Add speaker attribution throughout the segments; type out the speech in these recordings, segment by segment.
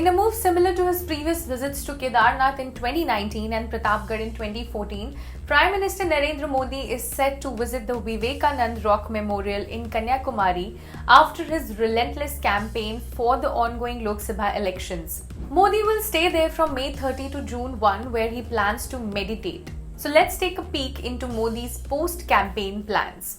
Speaker 1: In a move similar to his previous visits to Kedarnath in 2019 and Pratapgarh in 2014, Prime Minister Narendra Modi is set to visit the Vivekanand Rock Memorial in Kanyakumari after his relentless campaign for the ongoing Lok Sabha elections. Modi will stay there from May 30 to June 1, where he plans to meditate. So let's take a peek into Modi's post-campaign plans.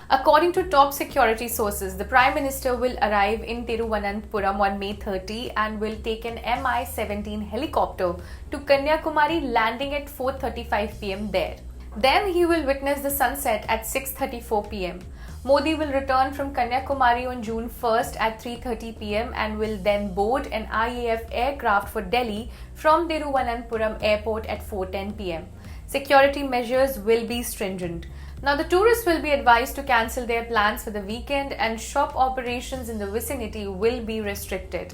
Speaker 1: According to top security sources, the Prime Minister will arrive in Thiruvananthapuram on May 30 and will take an Mi-17 helicopter to Kanyakumari, landing at 4:35 pm there. Then he will witness the sunset at 6:34 pm. Modi will return from Kanyakumari on June 1st at 3:30 pm and will then board an IAF aircraft for Delhi from Thiruvananthapuram airport at 4:10 pm. Security measures will be stringent. Now, the tourists will be advised to cancel their plans for the weekend and shop operations in the vicinity will be restricted.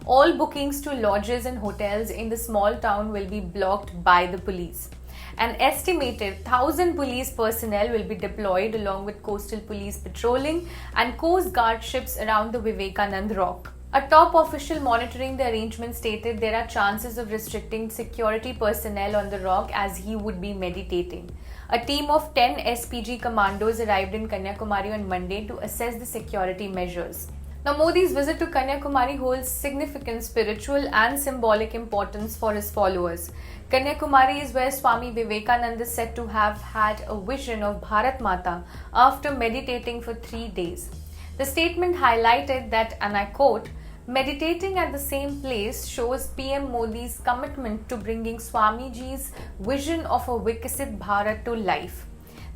Speaker 1: All bookings to lodges and hotels in the small town will be blocked by the police. An estimated 1,000 police personnel will be deployed along with coastal police patrolling and coast guard ships around the Vivekanand Rock. A top official monitoring the arrangement stated there are chances of restricting security personnel on the rock as he would be meditating. A team of 10 SPG commandos arrived in Kanyakumari on Monday to assess the security measures. Now, Modi's visit to Kanyakumari holds significant spiritual and symbolic importance for his followers. Kanyakumari is where Swami Vivekananda is said to have had a vision of Bharat Mata after meditating for 3 days. The statement highlighted that, and I quote, "Meditating at the same place shows PM Modi's commitment to bringing Swamiji's vision of a Vikasit Bharat to life."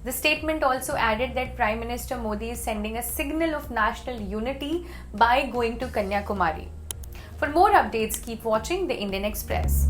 Speaker 1: The statement also added that Prime Minister Modi is sending a signal of national unity by going to Kanyakumari. For more updates, keep watching the Indian Express.